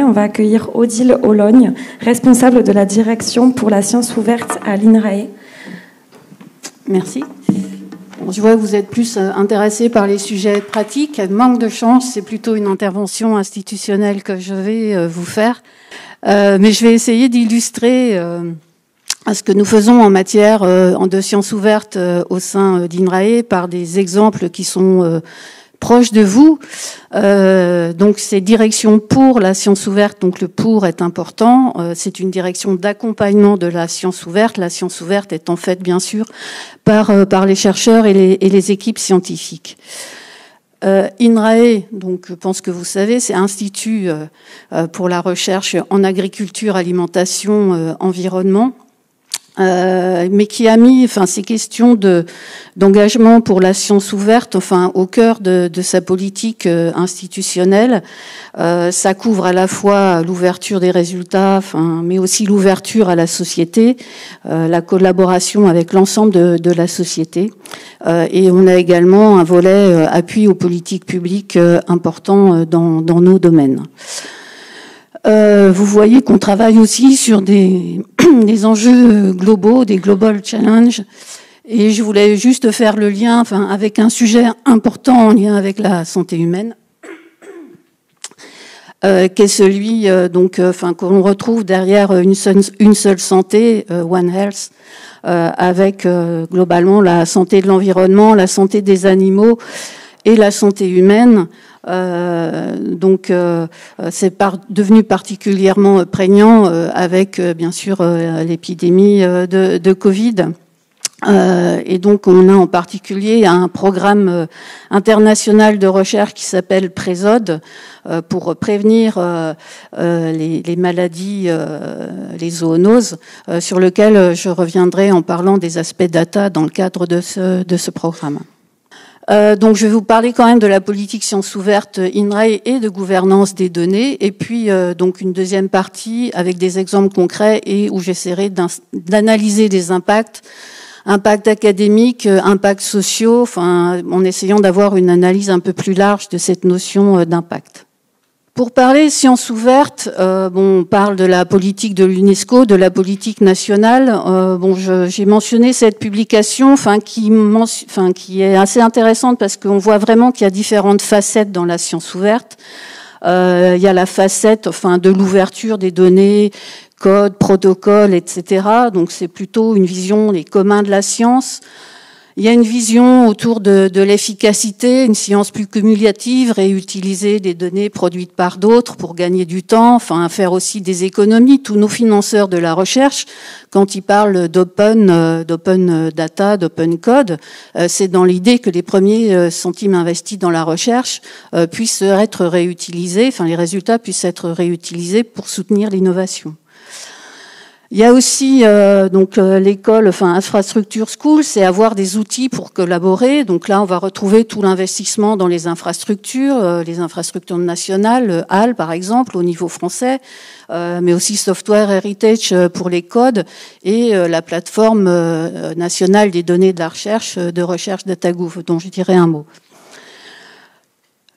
On va accueillir Odile Ologne, responsable de la direction pour la science ouverte à l'INRAE. Merci. Bon, je vois que vous êtes plus intéressé par les sujets pratiques. Manque de chance, c'est plutôt une intervention institutionnelle que je vais vous faire. Mais je vais essayer d'illustrer ce que nous faisons en matière de sciences ouvertes au sein d'INRAE par des exemples qui sont proches de vous. Donc c'est direction pour la science ouverte, donc le pour est important. C'est une direction d'accompagnement de la science ouverte. La science ouverte est en fait bien sûr par les chercheurs et les équipes scientifiques. INRAE, donc je pense que vous savez, c'est Institut pour la recherche en agriculture, alimentation, environnement. Mais qui a mis ces questions d'engagement pour la science ouverte au cœur de sa politique institutionnelle. Ça couvre à la fois l'ouverture des résultats, mais aussi l'ouverture à la société, la collaboration avec l'ensemble de la société. Et on a également un volet appui aux politiques publiques important dans nos domaines. Vous voyez qu'on travaille aussi sur des enjeux globaux, des global challenges. Et je voulais juste faire le lien avec un sujet important en lien avec la santé humaine, qu'est celui que l'on retrouve derrière une seule santé, One Health, avec globalement la santé de l'environnement, la santé des animaux et la santé humaine. C'est devenu particulièrement prégnant avec bien sûr l'épidémie de Covid. Et donc on a en particulier un programme international de recherche qui s'appelle PRESOD pour prévenir les maladies, les zoonoses, sur lequel je reviendrai en parlant des aspects data dans le cadre de ce programme. Donc je vais vous parler quand même de la politique sciences ouvertes INRAE et de gouvernance des données, et puis donc une deuxième partie avec des exemples concrets et où j'essaierai d'analyser des impacts académiques, impacts sociaux, en essayant d'avoir une analyse un peu plus large de cette notion d'impact. Pour parler sciences ouvertes, on parle de la politique de l'UNESCO, de la politique nationale. J'ai mentionné cette publication, qui est assez intéressante parce qu'on voit vraiment qu'il y a différentes facettes dans la science ouverte. Il y a la facette, de l'ouverture des données, codes, protocoles, etc. Donc c'est plutôt une vision des communs de la science. Il y a une vision autour de l'efficacité, une science plus cumulative, réutiliser des données produites par d'autres pour gagner du temps, faire aussi des économies. Tous nos financeurs de la recherche, quand ils parlent d'open data, d'open code, c'est dans l'idée que les premiers centimes investis dans la recherche puissent être réutilisés, les résultats puissent être réutilisés pour soutenir l'innovation. Il y a aussi l'école, infrastructure school, c'est avoir des outils pour collaborer. Donc là, on va retrouver tout l'investissement dans les infrastructures nationales, HAL par exemple, au niveau français, mais aussi Software Heritage pour les codes et la plateforme nationale des données de la recherche DataGouv, dont je dirai un mot.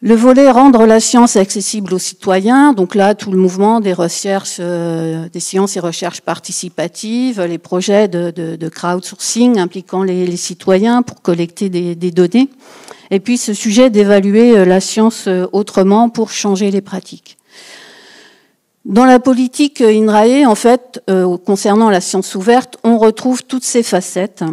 Le volet rendre la science accessible aux citoyens, donc là tout le mouvement des recherches, des sciences et recherches participatives, les projets de crowdsourcing impliquant les citoyens pour collecter des données, et puis ce sujet d'évaluer la science autrement pour changer les pratiques. Dans la politique INRAE, en fait, concernant la science ouverte, on retrouve toutes ces facettes.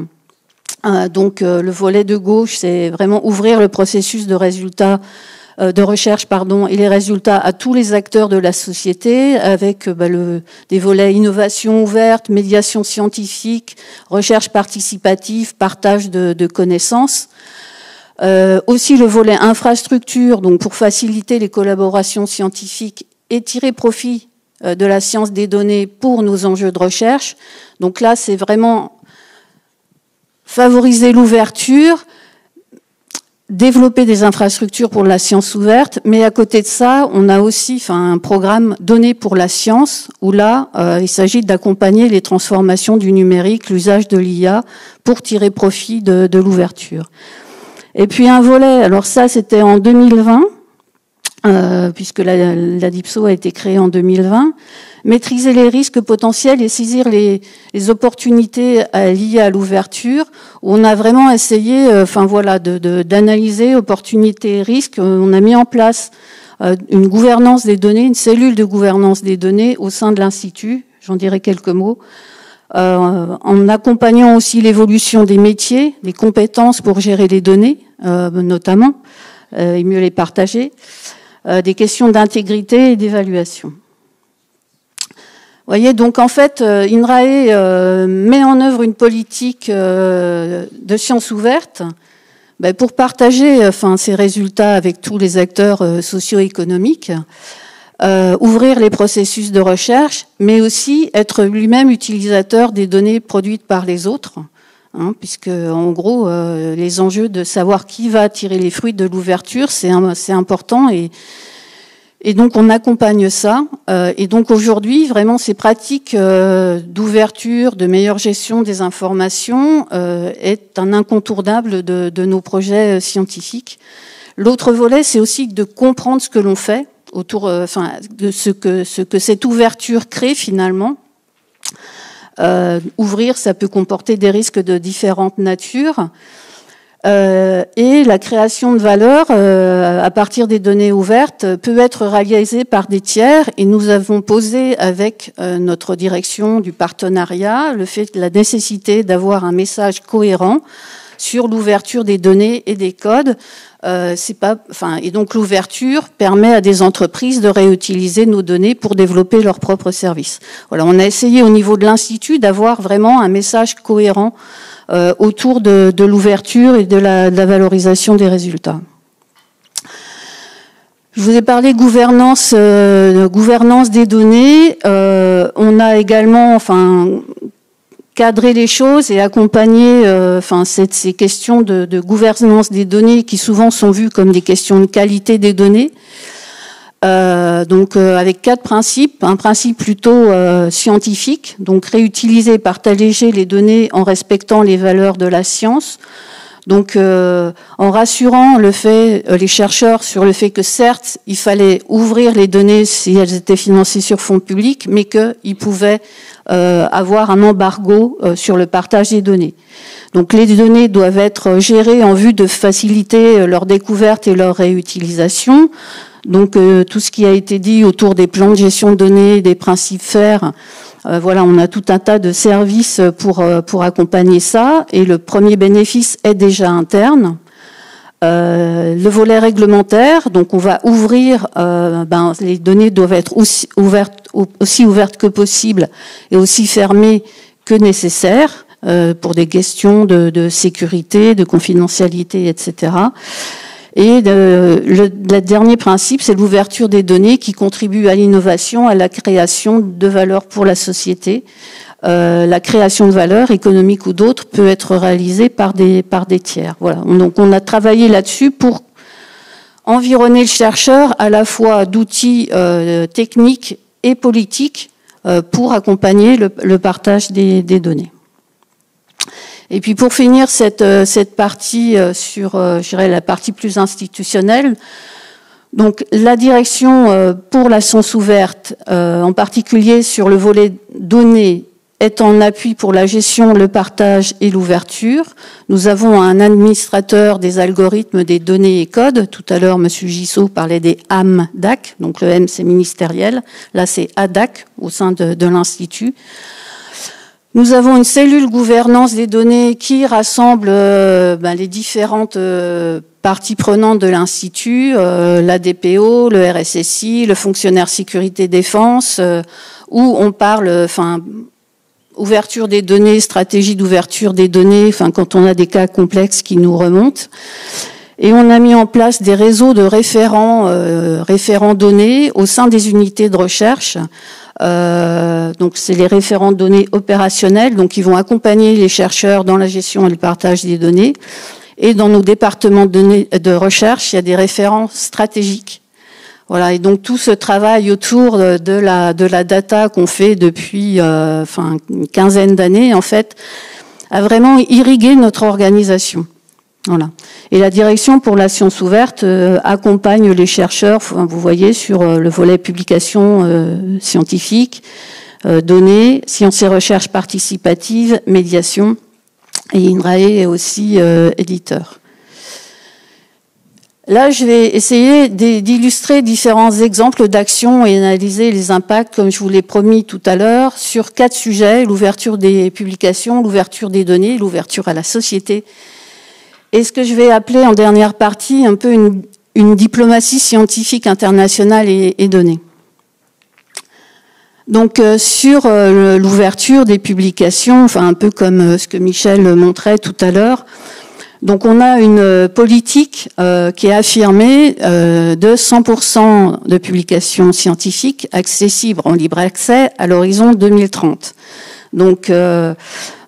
Le volet de gauche, c'est vraiment ouvrir le processus de recherche et les résultats à tous les acteurs de la société, avec des volets innovation ouverte, médiation scientifique, recherche participative, partage de connaissances. Aussi le volet infrastructure, donc pour faciliter les collaborations scientifiques et tirer profit de la science des données pour nos enjeux de recherche. Donc là, c'est vraiment favoriser l'ouverture, développer des infrastructures pour la science ouverte, mais à côté de ça, on a aussi un programme Données pour la science, où là, il s'agit d'accompagner les transformations du numérique, l'usage de l'IA, pour tirer profit de l'ouverture. Et puis un volet, alors ça c'était en 2020, puisque la DIPSO a été créée en 2020. Maîtriser les risques potentiels et saisir les opportunités liées à l'ouverture. On a vraiment essayé, d'analyser opportunités et risques. On a mis en place une gouvernance des données, une cellule de gouvernance des données au sein de l'Institut. J'en dirai quelques mots. En accompagnant aussi l'évolution des métiers, des compétences pour gérer les données, notamment, et mieux les partager. Des questions d'intégrité et d'évaluation. Vous voyez, donc en fait, INRAE met en œuvre une politique de sciences ouvertes pour partager ces résultats avec tous les acteurs socio-économiques, ouvrir les processus de recherche, mais aussi être lui-même utilisateur des données produites par les autres, puisque en gros, les enjeux de savoir qui va tirer les fruits de l'ouverture, c'est important et donc on accompagne ça. Et donc aujourd'hui, vraiment, ces pratiques d'ouverture, de meilleure gestion des informations est un incontournable de nos projets scientifiques. L'autre volet, c'est aussi de comprendre ce que l'on fait autour, de ce que cette ouverture crée finalement. Ouvrir, ça peut comporter des risques de différentes natures. Et la création de valeur à partir des données ouvertes peut être réalisée par des tiers. Et nous avons posé avec notre direction du partenariat la nécessité d'avoir un message cohérent sur l'ouverture des données et des codes. Et donc l'ouverture permet à des entreprises de réutiliser nos données pour développer leurs propres services. Voilà, on a essayé au niveau de l'Institut d'avoir vraiment un message cohérent autour de l'ouverture et de la valorisation des résultats. Je vous ai parlé gouvernance des données. On a également, cadrer les choses et accompagner ces questions de gouvernance des données qui souvent sont vues comme des questions de qualité des données. Avec 4 principes. Un principe plutôt scientifique, donc réutiliser et partager les données en respectant les valeurs de la science. Donc en rassurant les chercheurs sur le fait que certes, il fallait ouvrir les données si elles étaient financées sur fonds publics, mais qu'ils pouvaient avoir un embargo sur le partage des données. Donc les données doivent être gérées en vue de faciliter leur découverte et leur réutilisation. Donc tout ce qui a été dit autour des plans de gestion de données, des principes FAIR, on a tout un tas de services pour accompagner ça. Et le premier bénéfice est déjà interne. Le volet réglementaire, donc on va ouvrir, les données doivent être aussi ouvertes que possible et aussi fermées que nécessaire pour des questions de sécurité, de confidentialité, etc. Et le dernier principe, c'est l'ouverture des données qui contribue à l'innovation, à la création de valeur pour la société. La création de valeur, économique ou d'autres, peut être réalisée par des tiers. Voilà. Donc on a travaillé là-dessus pour environner le chercheur à la fois d'outils techniques et politiques pour accompagner le partage des données. Et puis pour finir cette partie sur, je dirais, la partie plus institutionnelle, donc la direction pour la science ouverte, en particulier sur le volet données, est en appui pour la gestion, le partage et l'ouverture. Nous avons un administrateur des algorithmes des données et codes. Tout à l'heure, M. Gissot parlait des AMDAC, donc le M c'est ministériel, là c'est ADAC au sein de l'Institut. Nous avons une cellule gouvernance des données qui rassemble les différentes parties prenantes de l'Institut, la DPO, le RSSI, le fonctionnaire sécurité défense, où on parle, ouverture des données, stratégie d'ouverture des données, quand on a des cas complexes qui nous remontent. Et on a mis en place des réseaux de référents données au sein des unités de recherche. Donc c'est les référents de données opérationnels, donc ils vont accompagner les chercheurs dans la gestion et le partage des données. Et dans nos départements de données de recherche, il y a des référents stratégiques. Voilà, et donc tout ce travail autour de la data qu'on fait depuis une quinzaine d'années, en fait, a vraiment irrigué notre organisation. Voilà. Et la direction pour la science ouverte accompagne les chercheurs, vous voyez, sur le volet publication scientifique, données, sciences et recherche participative, médiation, et INRAE est aussi éditeur. Là, je vais essayer d'illustrer différents exemples d'actions et analyser les impacts, comme je vous l'ai promis tout à l'heure, sur 4 sujets: l'ouverture des publications, l'ouverture des données, l'ouverture à la société, et ce que je vais appeler en dernière partie un peu une diplomatie scientifique internationale et donnée. Donc sur l'ouverture des publications, enfin un peu comme ce que Michel montrait tout à l'heure, donc on a une politique qui est affirmée de 100% de publications scientifiques accessibles en libre accès à l'horizon 2030. Donc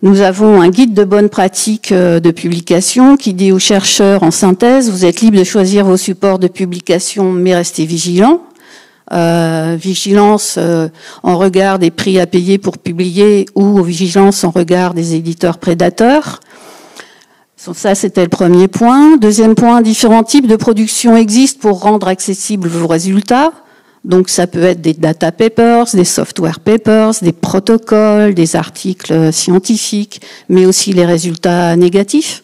nous avons un guide de bonnes pratiques de publication qui dit aux chercheurs en synthèse: vous êtes libres de choisir vos supports de publication, mais restez vigilants. Vigilance en regard des prix à payer pour publier, ou vigilance en regard des éditeurs prédateurs. Ça, c'était le premier point. Deuxième point, différents types de production existent pour rendre accessibles vos résultats. Donc ça peut être des data papers, des software papers, des protocoles, des articles scientifiques, mais aussi les résultats négatifs,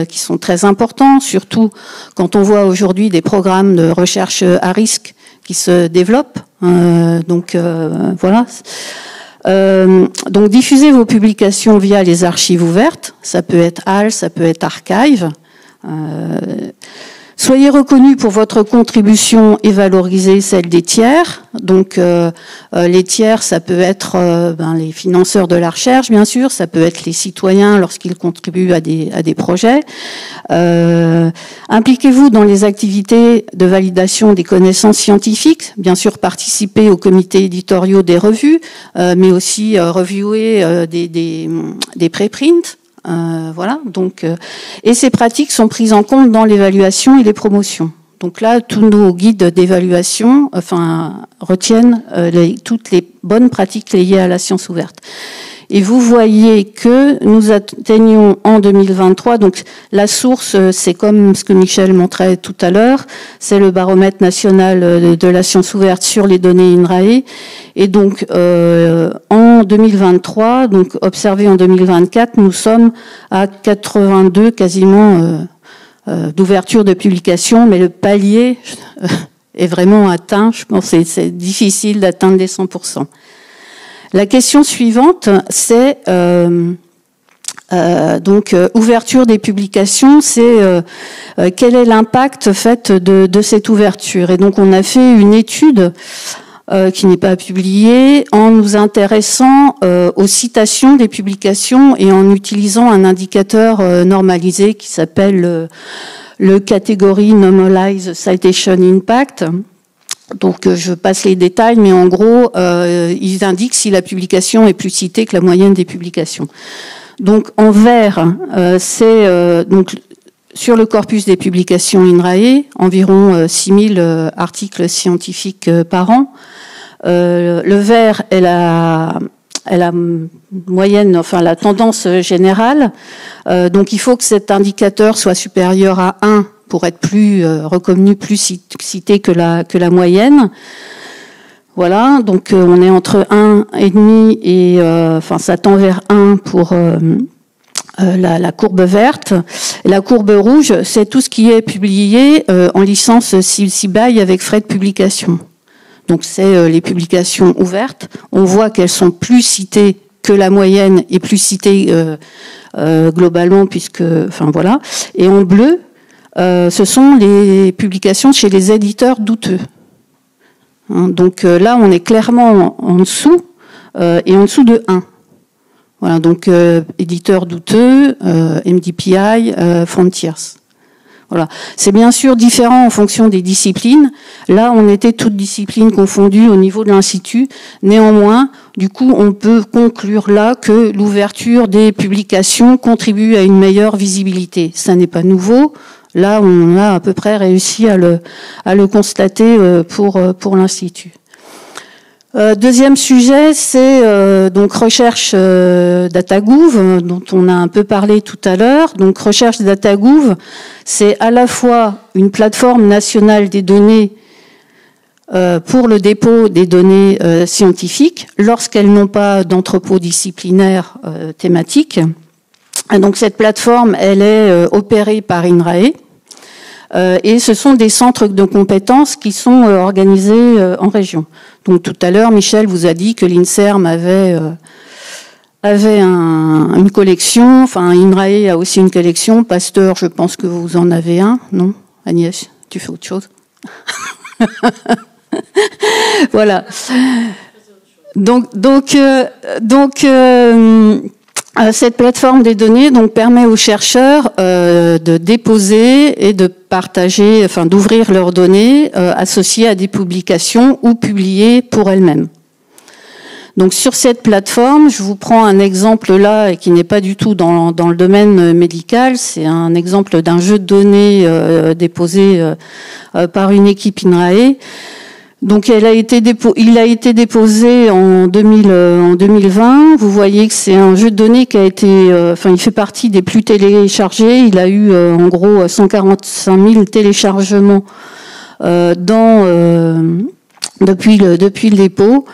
qui sont très importants, surtout quand on voit aujourd'hui des programmes de recherche à risque qui se développent. Voilà. Donc diffusez vos publications via les archives ouvertes, ça peut être HAL, ça peut être Archive. Soyez reconnus pour votre contribution et valorisez celle des tiers. Donc les tiers, ça peut être les financeurs de la recherche, bien sûr, ça peut être les citoyens lorsqu'ils contribuent à des projets. Impliquez-vous dans les activités de validation des connaissances scientifiques, bien sûr participez aux comités éditoriaux des revues, mais aussi reviewer des préprints. Voilà. Donc, et ces pratiques sont prises en compte dans l'évaluation et les promotions. Donc là, tous nos guides d'évaluation, retiennent toutes les bonnes pratiques liées à la science ouverte. Et vous voyez que nous atteignons en 2023, donc la source, c'est comme ce que Michel montrait tout à l'heure, c'est le baromètre national de la science ouverte sur les données INRAE. Et donc en 2023, donc observé en 2024, nous sommes à 82 quasiment d'ouverture de publication, mais le palier est vraiment atteint. Je pense que c'est difficile d'atteindre les 100%. La question suivante, c'est ouverture des publications, c'est quel est l'impact fait de cette ouverture. Et donc on a fait une étude qui n'est pas publiée en nous intéressant aux citations des publications et en utilisant un indicateur normalisé qui s'appelle le Category Normalized Citation Impact. Donc je passe les détails, mais en gros, ils indiquent si la publication est plus citée que la moyenne des publications. Donc en vert, c'est donc sur le corpus des publications INRAE, environ 6000 articles scientifiques par an. Le vert est la moyenne, enfin la tendance générale. Donc il faut que cet indicateur soit supérieur à 1 pour être plus reconnu, plus cité que la moyenne. Voilà, donc on est entre 1,5 et ça tend vers 1 pour la courbe verte. Et la courbe rouge, c'est tout ce qui est publié en licence CBY avec frais de publication. Donc c'est les publications ouvertes. On voit qu'elles sont plus citées que la moyenne et plus citées globalement, puisque, voilà. Et en bleu, ce sont les publications chez les éditeurs douteux. Donc là, on est clairement en dessous et en dessous de 1. Voilà, donc éditeurs douteux, MDPI, Frontiers. Voilà. C'est bien sûr différent en fonction des disciplines. Là, on était toutes disciplines confondues au niveau de l'Institut. Néanmoins, du coup, on peut conclure là que l'ouverture des publications contribue à une meilleure visibilité. Ça n'est pas nouveau. Là, on a à peu près réussi à le constater pour l'Institut. Deuxième sujet, c'est donc recherche DataGouv, dont on a un peu parlé tout à l'heure. Donc recherche DataGouv, c'est à la fois une plateforme nationale des données pour le dépôt des données scientifiques lorsqu'elles n'ont pas d'entrepôt disciplinaire thématique. Et donc cette plateforme, elle est opérée par INRAE. Et ce sont des centres de compétences qui sont organisés en région. Donc tout à l'heure, Michel vous a dit que l'INSERM avait une collection, enfin INRAE a aussi une collection, Pasteur, je pense que vous en avez un, non? Agnès, tu fais autre chose? Voilà. Cette plateforme des données donc permet aux chercheurs de déposer et de partager, enfin d'ouvrir leurs données associées à des publications ou publiées pour elles-mêmes. Donc sur cette plateforme, je vous prends un exemple là et qui n'est pas du tout dans le domaine médical. C'est un exemple d'un jeu de données déposé par une équipe INRAE. Donc il a été déposé en 2020. Vous voyez que c'est un jeu de données qui a été, il fait partie des plus téléchargés. Il a eu en gros 145 000 téléchargements depuis le dépôt.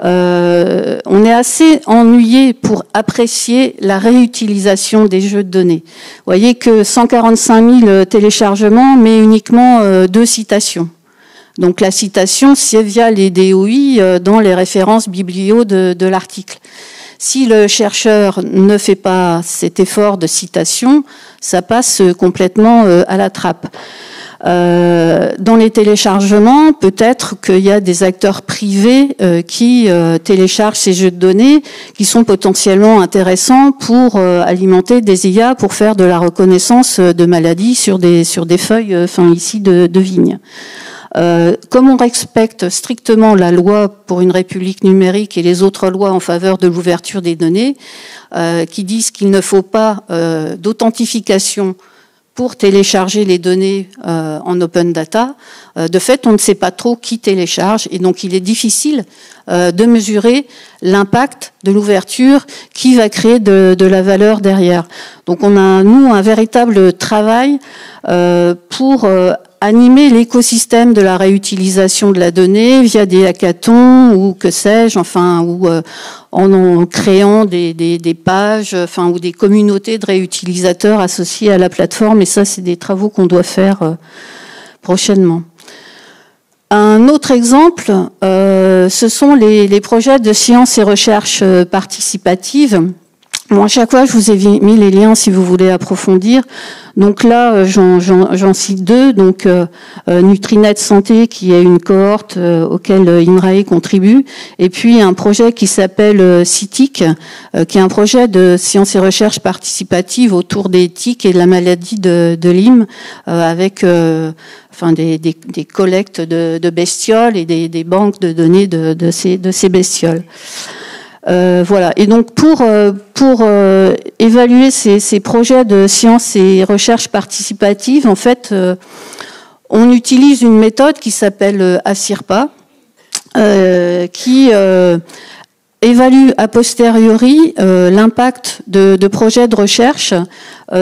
On est assez ennuyé pour apprécier la réutilisation des jeux de données. Vous voyez que 145 000 téléchargements, mais uniquement 2 citations. Donc la citation, c'est via les DOI dans les références biblio de l'article. Si le chercheur ne fait pas cet effort de citation, ça passe complètement à la trappe. Dans les téléchargements, peut-être qu'il y a des acteurs privés qui téléchargent ces jeux de données qui sont potentiellement intéressants pour alimenter des IA pour faire de la reconnaissance de maladies sur des feuilles ici de vigne. Comme on respecte strictement la loi pour une république numérique et les autres lois en faveur de l'ouverture des données, qui disent qu'il ne faut pas d'authentification pour télécharger les données en open data, de fait, on ne sait pas trop qui télécharge et donc il est difficile de mesurer l'impact de l'ouverture qui va créer de la valeur derrière. Donc on a, nous, un véritable travail pour animer l'écosystème de la réutilisation de la donnée via des hackathons ou que sais-je, en créant des pages, ou des communautés de réutilisateurs associées à la plateforme. Et ça, c'est des travaux qu'on doit faire prochainement. Un autre exemple, ce sont les projets de sciences et recherche participative. Bon, à chaque fois, je vous ai mis les liens si vous voulez approfondir. Donc là, j'en cite 2. Donc Nutrinet Santé, qui est une cohorte auquel INRAE contribue, et puis un projet qui s'appelle CITIC, qui est un projet de sciences et recherche participative autour des tiques et de la maladie de Lyme, avec des collectes de bestioles et des banques de données de ces bestioles. Voilà. Et donc pour évaluer ces projets de sciences et recherche participative, en fait, on utilise une méthode qui s'appelle ACIRPA, qui évalue a posteriori l'impact de projets de recherche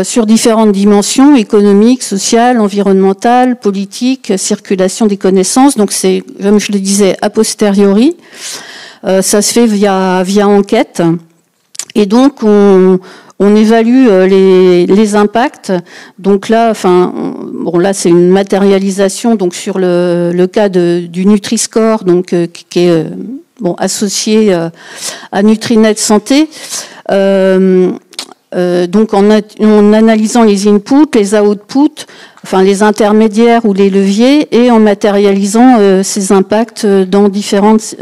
sur différentes dimensions économiques, sociales, environnementales, politiques, circulation des connaissances. Donc c'est, comme je le disais, a posteriori. Ça se fait via enquête, et donc on évalue les impacts. Donc là, là c'est une matérialisation donc sur le cas du Nutri-Score, donc qui est associé à Nutrinet Santé. Donc en analysant les inputs, les outputs, les intermédiaires ou les leviers, et en matérialisant ces impacts dans différentes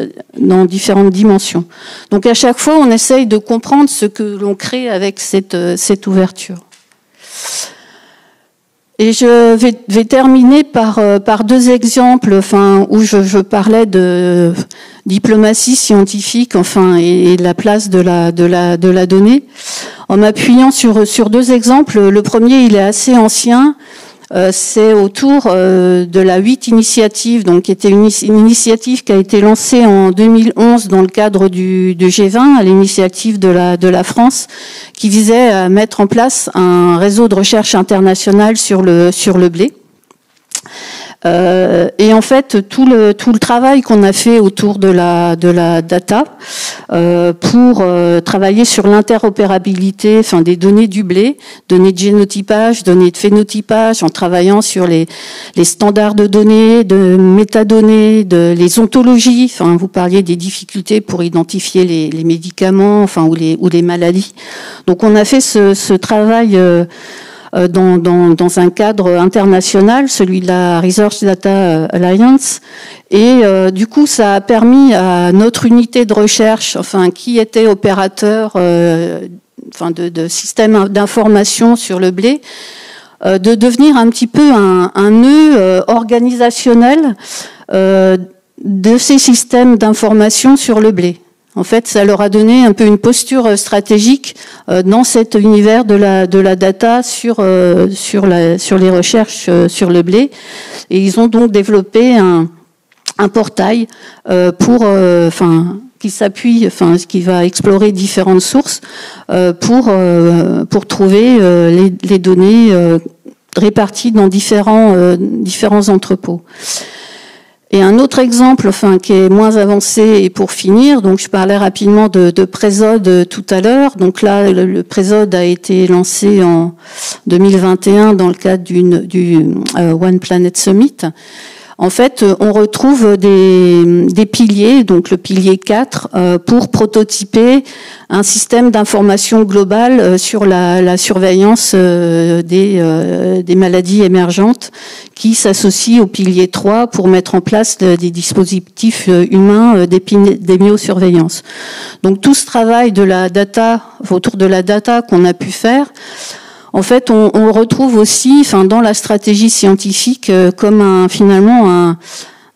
dimensions. Donc à chaque fois, on essaye de comprendre ce que l'on crée avec cette ouverture. Et je vais terminer par 2 exemples, où je parlais de diplomatie scientifique, et de la place de la donnée, en m'appuyant sur 2 exemples. Le premier, il est assez ancien. c'est autour de la 8 initiative, donc qui était une initiative qui a été lancée en 2011 dans le cadre du G20 à l'initiative de la France, qui visait à mettre en place un réseau de recherche international sur le blé. Et en fait, tout le travail qu'on a fait autour de la data pour travailler sur l'interopérabilité, enfin des données du blé, données de génotypage, données de phénotypage, en travaillant sur les standards de données, de métadonnées, les ontologies. Enfin, vous parliez des difficultés pour identifier les médicaments, enfin ou les maladies. Donc, on a fait ce travail. Dans un cadre international, celui de la Research Data Alliance, et du coup ça a permis à notre unité de recherche, enfin qui était opérateur, enfin de système d'information sur le blé, de devenir un petit peu un nœud organisationnel de ces systèmes d'information sur le blé. En fait, ça leur a donné un peu une posture stratégique dans cet univers de la data sur les recherches sur le blé. Et ils ont donc développé un portail qui s'appuie, qui va explorer différentes sources pour trouver les données réparties dans différents entrepôts. Et un autre exemple, qui est moins avancé, et pour finir, donc je parlais rapidement de Présode tout à l'heure. Donc là, le Présode a été lancé en 2021 dans le cadre du One Planet Summit. En fait, on retrouve des piliers, donc le pilier 4, pour prototyper un système d'information globale sur la surveillance des maladies émergentes qui s'associe au pilier 3 pour mettre en place des dispositifs humains d'épidémiosurveillance. Donc tout ce travail de la data, autour de la data qu'on a pu faire, en fait, on retrouve aussi, dans la stratégie scientifique, comme finalement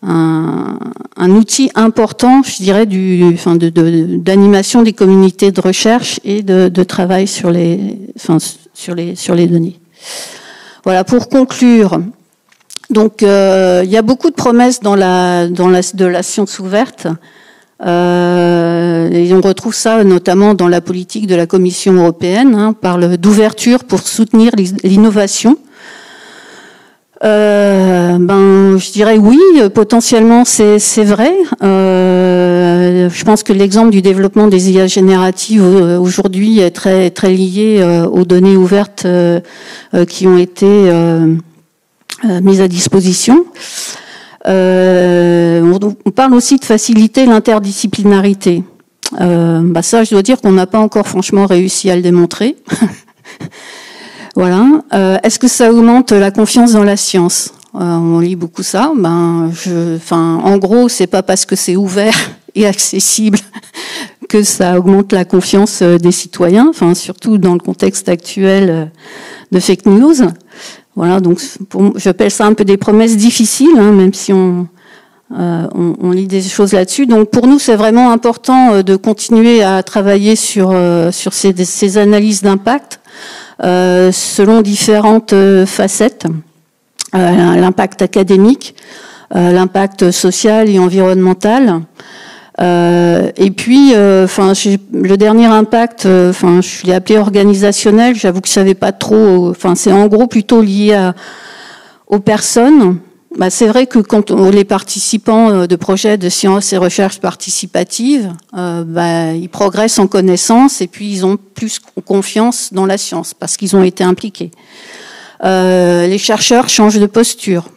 un outil important, je dirais, d'animation des communautés de recherche et de travail sur les données. Voilà, pour conclure. Donc, il y a beaucoup de promesses de la science ouverte. Et on retrouve ça notamment dans la politique de la Commission européenne, on parle d'ouverture pour soutenir l'innovation. Je dirais oui, potentiellement c'est vrai. Je pense que l'exemple du développement des IA génératives aujourd'hui est très très lié aux données ouvertes qui ont été mises à disposition. On parle aussi de faciliter l'interdisciplinarité. Ça, je dois dire qu'on n'a pas encore franchement réussi à le démontrer. Voilà. Est-ce que ça augmente la confiance dans la science ? On lit beaucoup ça. En gros, c'est pas parce que c'est ouvert et accessible que ça augmente la confiance des citoyens. Surtout dans le contexte actuel de fake news. Voilà, donc j'appelle ça un peu des promesses difficiles, même si on lit des choses là-dessus. Donc pour nous, c'est vraiment important de continuer à travailler sur ces analyses d'impact selon différentes facettes. L'impact académique, l'impact social et environnemental. Et puis, le dernier impact, je l'ai appelé organisationnel. J'avoue que je savais pas trop. C'est en gros plutôt lié aux personnes. C'est vrai que quand les participants de projets de sciences et recherche participative, ils progressent en connaissance et puis ils ont plus confiance dans la science parce qu'ils ont été impliqués. Les chercheurs changent de posture.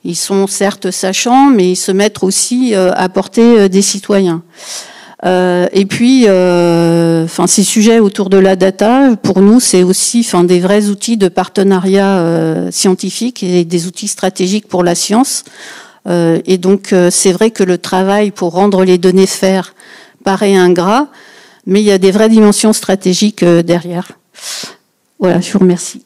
Ils sont certes sachants, mais ils se mettent aussi à portée des citoyens. Et puis, ces sujets autour de la data, pour nous, c'est aussi des vrais outils de partenariat scientifique et des outils stratégiques pour la science. Et donc, c'est vrai que le travail pour rendre les données faires paraît ingrat, mais il y a des vraies dimensions stratégiques derrière. Voilà, je vous remercie.